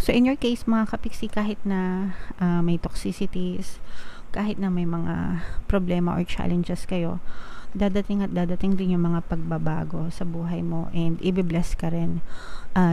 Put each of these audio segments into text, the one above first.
So in your case mga kapiksi, kahit na may toxicities, kahit na may mga problema or challenges kayo, dadating at dadating din yung mga pagbabago sa buhay mo, and i-bless ka rin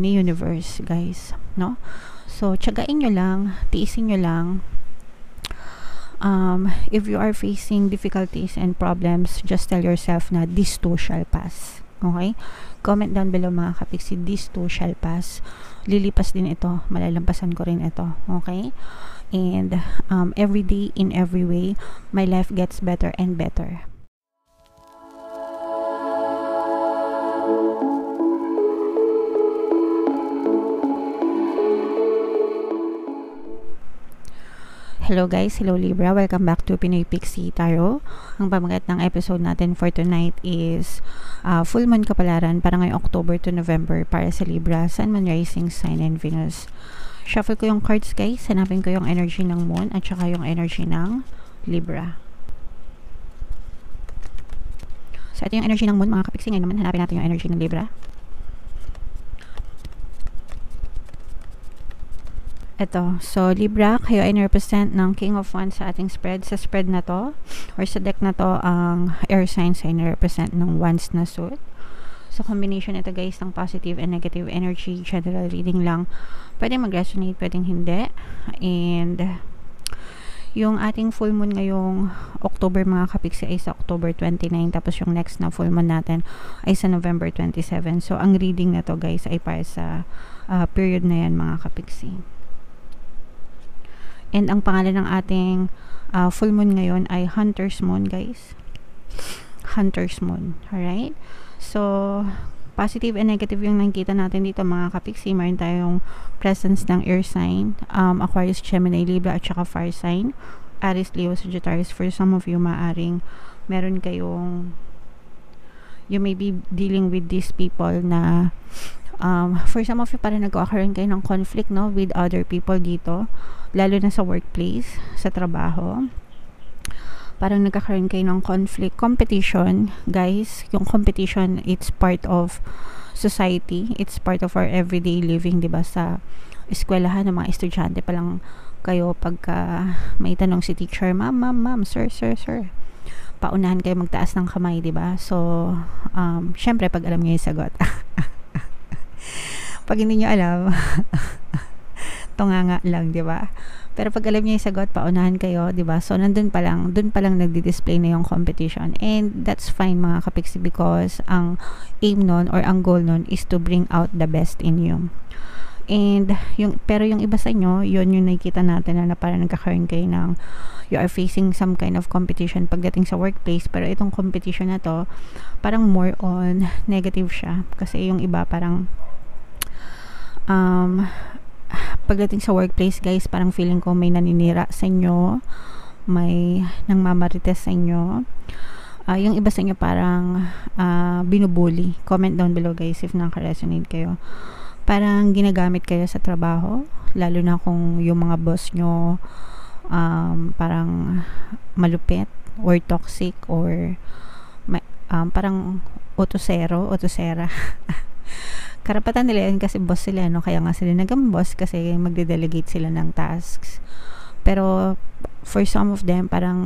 ni universe, guys, no? So tiyagain nyo lang, tiisin nyo lang. If you are facing difficulties and problems, just tell yourself na this too shall pass. Okay? Comment down below mga kapiksi, this too shall pass. Lilipas din ito, malalampasan ko rin ito. Okay? And every day, in every way, my life gets better and better. Hello guys, hello Libra, welcome back to Pinoy Pixie Tarot. Ang pamagat ng episode natin for tonight is full moon kapalaran para ngayong October to November para sa Libra, Sun, Moon, Rising, Sign, and Venus. Shuffle ko yung cards guys, hanapin ko yung energy ng moon at saka yung energy ng Libra. So ito yung energy ng moon mga kapiksi, ngayon naman hanapin natin yung energy ng Libra. Ito, so Libra, kayo ay represent ng King of Wands sa ating spread. Sa spread na to, or sa deck na to, ang air signs ay represent ng Wands na suit. So combination ito guys ng positive and negative energy, general reading lang. Pwede mag-resonate, pwedeng hindi. And yung ating full moon ngayong October mga kapiksi ay sa October 29, tapos yung next na full moon natin ay sa November 27. So ang reading na to guys ay para sa period na yan mga kapiksi. And ang pangalan ng ating full moon ngayon ay Hunter's Moon guys. Hunter's Moon. Alright? So, positive and negative yung nakikita natin dito mga kapiksi. Mayroon tayong presence ng air sign, Aquarius, Gemini, Libra, at saka fire sign. Aries, Leo, Sagittarius. For some of you, maaring meron kayong, you may be dealing with these people na for some of you parang nagkakaroon kayo ng conflict, no, with other people dito, lalo na sa workplace, sa trabaho. Parang nagkakaroon kayo ng conflict, competition guys. Yung competition, it's part of society, it's part of our everyday living, diba? Sa eskwelahan ng mga estudyante pa lang kayo, pagka may tanong si teacher, ma'am, sir, paunahan kayo magtaas ng kamay, diba? So syempre pag alam niyo yung sagot pag hindi nyo alam tunganga lang, di ba? Pero pag alam niyo yung sagot, paunahan kayo, di ba? So doon pa lang nagdi-display na yung competition, and that's fine mga kapiksi, because ang aim nun or ang goal nun is to bring out the best in you. And pero yung iba sa inyo, yun yung nakikita natin na parang nagkakaroon kayo ng, you are facing some kind of competition pagdating sa workplace, pero itong competition na to parang more on negative siya, kasi yung iba parang pagdating sa workplace guys, parang feeling ko may naninira sa inyo, may nangmamarites sa inyo. Yung iba sa inyo parang binubuli. Comment down below guys if naka-resonate kayo. Parang ginagamit kayo sa trabaho, lalo na kung yung mga boss nyo parang malupit or toxic, or parang otosera. Karapatan nila yan kasi boss sila, no? Kaya nga sila naging-boss, kasi magde-delegate sila ng tasks. Pero for some of them, parang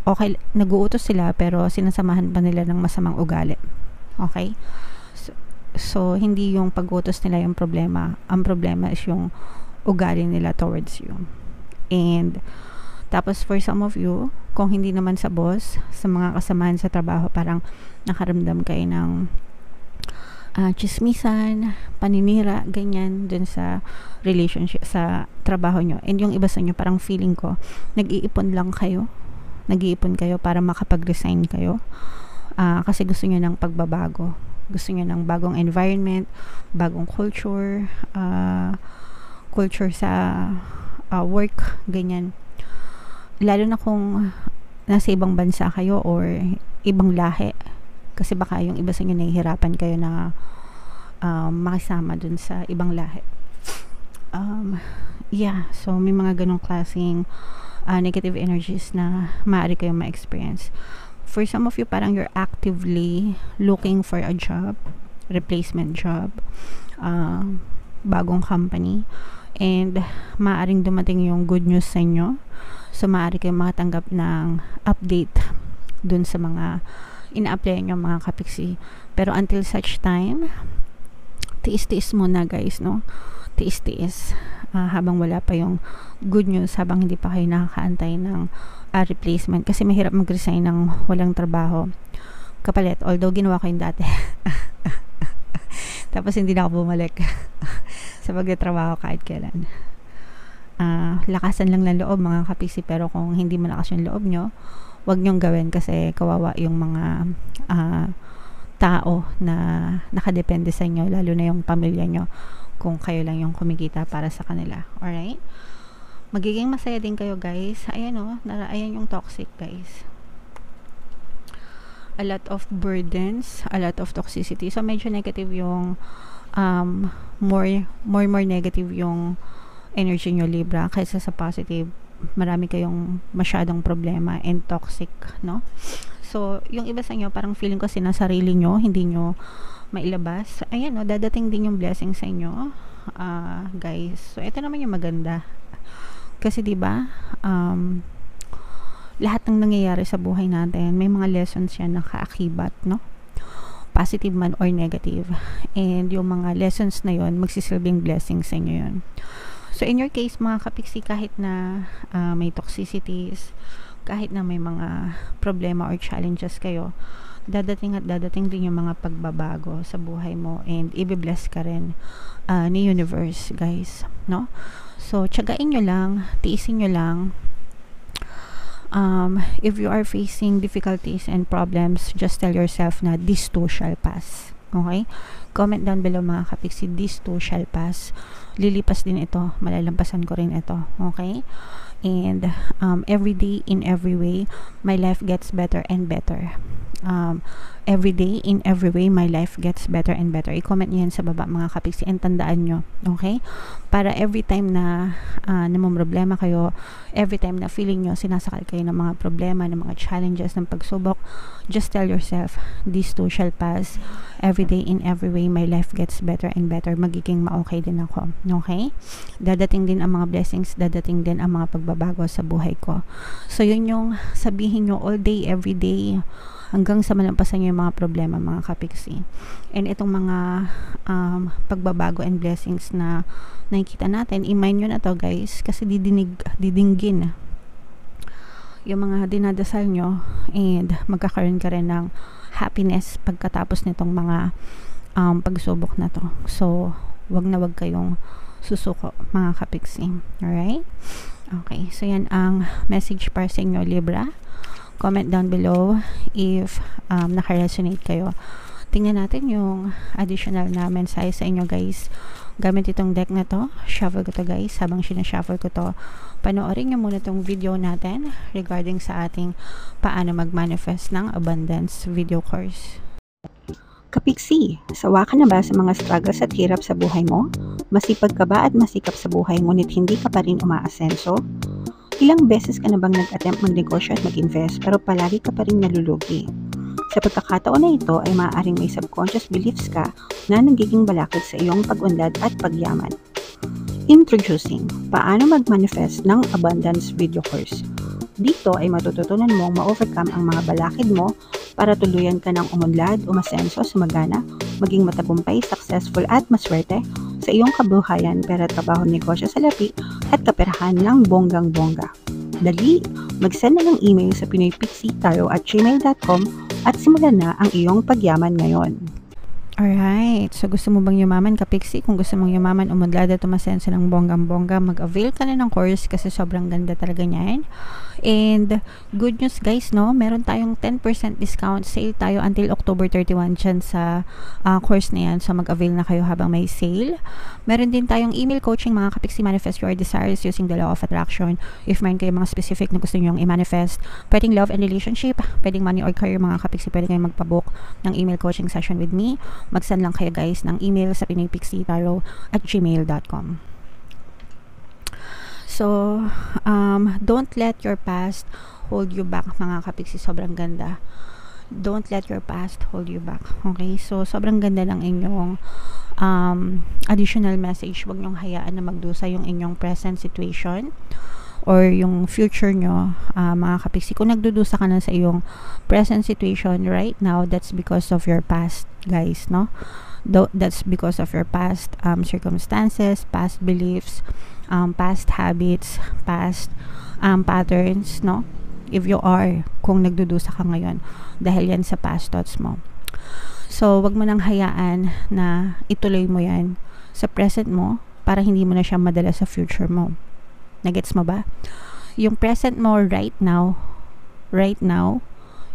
okay, nag-uutos sila pero sinasamahan pa nila ng masamang ugali. Okay? So hindi yung pag-utos nila yung problema. Ang problema is yung ugali nila towards you. And tapos for some of you, kung hindi naman sa boss, sa mga kasamahan sa trabaho, parang nakaramdam kayo ng chismisan, paninira, ganyan dun sa relationship, sa trabaho nyo. And yung iba sa inyo, parang feeling ko, nag-iipon kayo para makapag-resign kayo, kasi gusto nyo ng pagbabago, gusto nyo ng bagong environment, bagong culture sa work, ganyan. Lalo na kung nasa ibang bansa kayo or ibang lahi, kasi baka yung iba sa inyo nahihirapan kayo na makisama dun sa ibang lahi. So may mga ganong klaseng negative energies na maaari kayong ma-experience. For some of you, parang you're actively looking for a job, replacement job. bagong company, and maaaring dumating yung good news sa inyo. So maaari kayong makatanggap ng update dun sa mga ina-apply nyo mga kapiksi. Pero until such time, tiis-tiis muna guys, no? Tiis-tiis habang wala pa yung good news, habang hindi pa kayo nakakaantay ng replacement, kasi mahirap mag-resign ng walang trabaho kapalit, although ginawa ko yung dati. Tapos hindi na ako bumalik sa pagtatrabaho kahit kailan. Lakasan lang ng loob mga kapiksi, pero kung hindi malakas yung loob nyo, wag nyong gawin, kasi kawawa yung mga tao na nakadepende sa inyo, lalo na yung pamilya nyo, kung kayo lang yung kumikita para sa kanila. Alright? Magiging masaya din kayo guys. Ayan o, ayan yung toxic guys. A lot of burdens, a lot of toxicity. So medyo negative yung more negative yung energy nyo Libra kaysa sa positive. Marami kayong masyadong problema and toxic, no? So yung iba sa inyo, parang feeling ko sinasarili nyo, hindi nyo mailabas. Ayan o, dadating din yung blessing sa inyo guys. So ito naman yung maganda, kasi diba lahat ng nangyayari sa buhay natin, may mga lessons yan na kaakibat, no? Positive man or negative. And yung mga lessons na yon, magsisilbing blessing sa inyo yun. So in your case mga kapiksi, kahit na may toxicities, kahit na may mga problema or challenges kayo, dadating at dadating din yung mga pagbabago sa buhay mo, and i-bless ka rin ni universe guys, no? So tiyagain nyo lang, tiisin nyo lang. If you are facing difficulties and problems, just tell yourself na this too shall pass. Okay? Comment down below mga kapiksi, this too shall pass. Lilipas din ito, malalampasan ko rin ito. Okay? And every day, in every way, my life gets better and better. Every day, in every way, my life gets better and better. I-comment nyo yan sa baba mga kapiksi, and tandaan nyo, okay? Para every time na namumroblema kayo, every time na feeling nyo sinasakal kayo ng mga problema, ng mga challenges, ng pagsubok, just tell yourself, this too shall pass. Every day, in every way, my life gets better and better. Magiging ma-okay din ako, okay? Dadating din ang mga blessings, dadating din ang mga pagbabago sa buhay ko. So yun yung sabihin nyo all day, every day, hanggang sa malampasan nyo yung mga problema mga kapiksi. And itong mga pagbabago and blessings na nakikita natin, i-mind nyo na to guys, kasi didinggin yung mga dinadasal nyo, and magkakaroon ka rin ng happiness pagkatapos nitong mga pagsubok na to. So wag na wag kayong susuko mga kapiksi. Alright? Okay, so yan ang message para sa inyo Libra. Comment down below if naka-resonate kayo. Tingnan natin yung additional na mensahe sa inyo guys. Gamit itong deck na to, shuffle ko to guys. Habang sinashuffle ko to, panoorin nyo muna tong video natin regarding sa ating paano mag-manifest ng abundance video course. Kapiksi, sawa ka na ba sa mga struggles at hirap sa buhay mo? Masipag ka ba at masikap sa buhay ngunit hindi ka pa rin umaasenso? Ilang beses ka na bang nag-attempt magnegosyo at mag-invest pero palagi ka pa rin nalulugi? Sa pagkakataon na ito ay maaaring may subconscious beliefs ka na nagiging balakid sa iyong pag-unlad at pagyaman. Introducing, paano mag-manifest ng abundance video course. Dito ay matututunan mong ma-overcome ang mga balakid mo para tuluyan ka ng umunlad, umasenso, sumagana, maging matagumpay, successful at maswerte sa iyong kabuhayan, pera, trabaho, negosyo, salapi at kaperahan ng bonggang-bongga. Dali, mag-send na ng email sa pinoypixitaro@gmail.com at simulan na ang iyong pagyaman ngayon. Alright, so gusto mo bang yumaman kapiksi? Kung gusto mong yumaman, umunlad at umasenso ng bonggang-bongga, mag-avail ka na ng course kasi sobrang ganda talaga niyan. And good news guys, no? Meron tayong 10% discount sale tayo until October 31 dyan sa course na yan. So mag-avail na kayo habang may sale. Meron din tayong email coaching mga kapiksi, manifest your desires using the law of attraction. If meron kayo mga specific na gusto nyo i-manifest, pwedeng love and relationship, pwedeng money or career mga kapiksi, pwedeng kayong magpabook ng email coaching session with me. Mag-send lang kayo guys ng email sa pinoypixitaro@gmail.com. So, don't let your past hold you back mga kapiksi. Sobrang ganda. Don't let your past hold you back. Okay? So, sobrang ganda ng inyong additional message. Huwag nyong hayaan na magdusa yung inyong present situation or yung future nyo, mga kapiksi. Kung nagdudusa ka na sa iyong present situation right now, that's because of your past, guys, no? That's because of your past circumstances, past beliefs, past habits, past patterns, no? If you are, kung nagdudusa ka ngayon, dahil yan sa past thoughts mo. So, wag mo nang hayaan na ituloy mo yan sa present mo para hindi mo na siya madala sa future mo. Nagets mo ba? Yung present mo right now,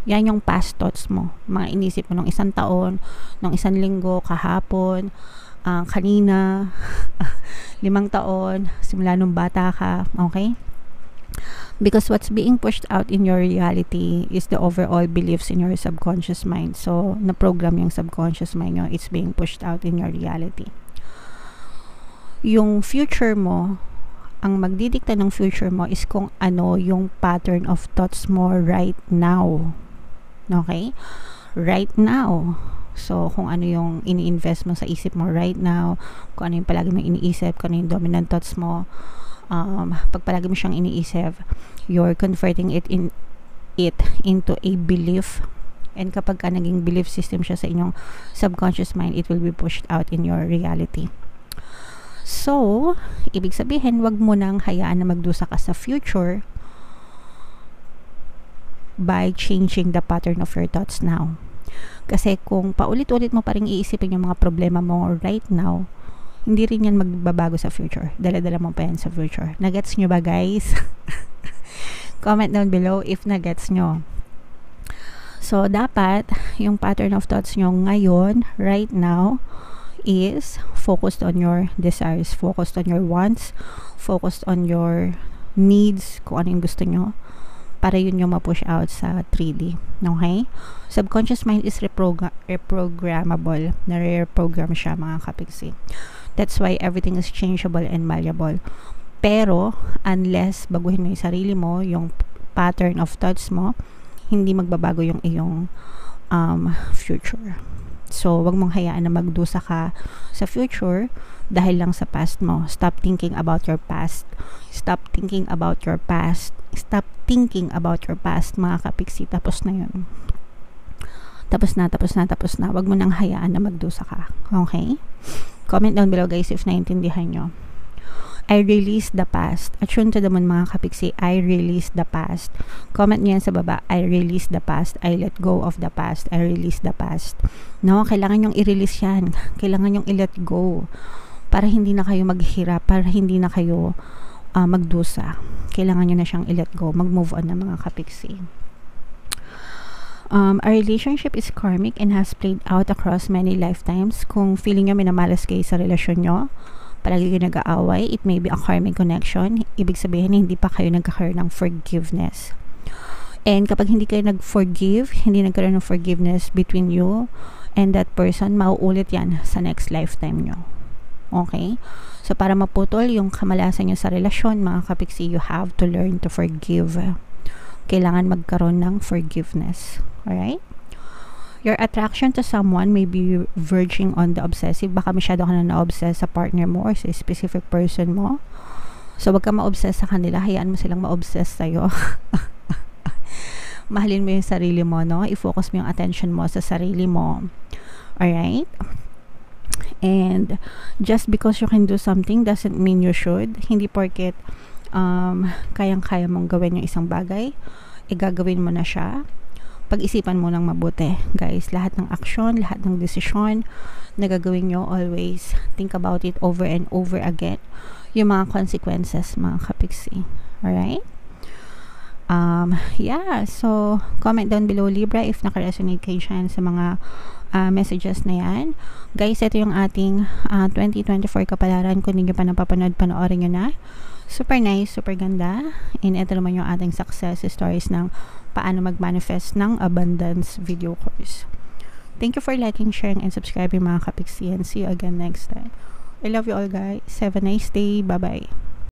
yan yung past thoughts mo. Mga inisip mo nung 1 taon, nung 1 linggo, kahapon, kanina, 5 taon, simula nung bata ka, okay? Because what's being pushed out in your reality is the overall beliefs in your subconscious mind. So, na-program yung subconscious mind nyo, it's being pushed out in your reality. Yung future mo, ang magdidikta ng future mo is kung ano yung pattern of thoughts mo right now. Okay? Right now. So, kung ano yung ini-invest mo sa isip mo right now, kung ano yung palagi mo iniisip, kung ano yung dominant thoughts mo, pag palagi mo siyang iniisip, you're converting it into a belief. And kapag ka naging belief system siya sa inyong subconscious mind, it will be pushed out in your reality. So, ibig sabihin, wag mo nang hayaan na magdusa ka sa future by changing the pattern of your thoughts now. Kasi kung paulit-ulit mo pa rin iisipin yung mga problema mo right now, hindi rin yan magbabago sa future. Dala-dala mo pa yan sa future. Nagets nyo ba, guys? Comment down below if nagets nyo. So, dapat yung pattern of thoughts nyo ngayon, right now, is focused on your desires, focused on your wants, focused on your needs, kung ano yung gusto nyo, para yun yung ma-push out sa 3D. Okay? Subconscious mind is reprogrammable. Na-reprogram siya, mga kapiksi. That's why everything is changeable and malleable. Pero, unless baguhin mo yung sarili mo, yung pattern of thoughts mo, hindi magbabago yung iyong future. So, wag mong hayaan na magdusa ka sa future dahil lang sa past mo. Stop thinking about your past. Stop thinking about your past. Stop thinking about your past, mga kapiksi. Tapos na yun. Tapos na. Wag mo nang hayaan na magdusa ka. Okay? Comment down below, guys, if naintindihan nyo. I release the past. Attune to the moon, mga kapiksi. I release the past. Comment nyo yan sa baba. I release the past. I let go of the past. I release the past. No, kailangan nyong i-release yan. Kailangan nyong i-let go. Para hindi na kayo maghirap. Para hindi na kayo magdusa. Kailangan nyo na siyang i-let go. Mag-move on na, mga kapiksi. A relationship is karmic and has played out across many lifetimes. Kung feeling nyo minamalas kayo sa relasyon nyo, palagi kayo nag-aaway, it may be a karmic connection. Ibig sabihin, hindi pa kayo nagkakaroon ng forgiveness. And kapag hindi kayo nag-forgive, hindi nagkaroon ng forgiveness between you and that person, mauulit yan sa next lifetime nyo. Okay? So, para maputol yung kamalasan nyo sa relasyon, mga kapiksi, you have to learn to forgive. Kailangan magkaroon ng forgiveness. Alright? Your attraction to someone may be verging on the obsessive. Baka masyado ka na na-obsess sa partner mo or sa specific person mo. So, wag ka ma-obsess sa kanila. Hayaan mo silang ma-obsess sa'yo. Mahalin mo yung sarili mo, no? I-focus mo yung attention mo sa sarili mo. Alright? And just because you can do something doesn't mean you should. Hindi porket kayang-kaya mong gawin yung isang bagay, gagawin mo na siya. Pag-isipan mo lang mabuti, guys. Lahat ng action, lahat ng desisyon na gagawin nyo, always think about it over and over again. Yung mga consequences, mga kapiksi. Alright? Yeah. So, comment down below, Libra, if naka-resonate kayo dyan sa mga messages na yan. Guys, ito yung ating 2024 kapalaran. Kung hindi nyo pa napapanood, panoorin nyo na. Super nice, super ganda. And ito naman yung ating success stories ng paano mag-manifest ng abundance video course. Thank you for liking, sharing, and subscribing, mga kapiksi, and see you again next time. I love you all, guys. Have a nice day. Bye-bye.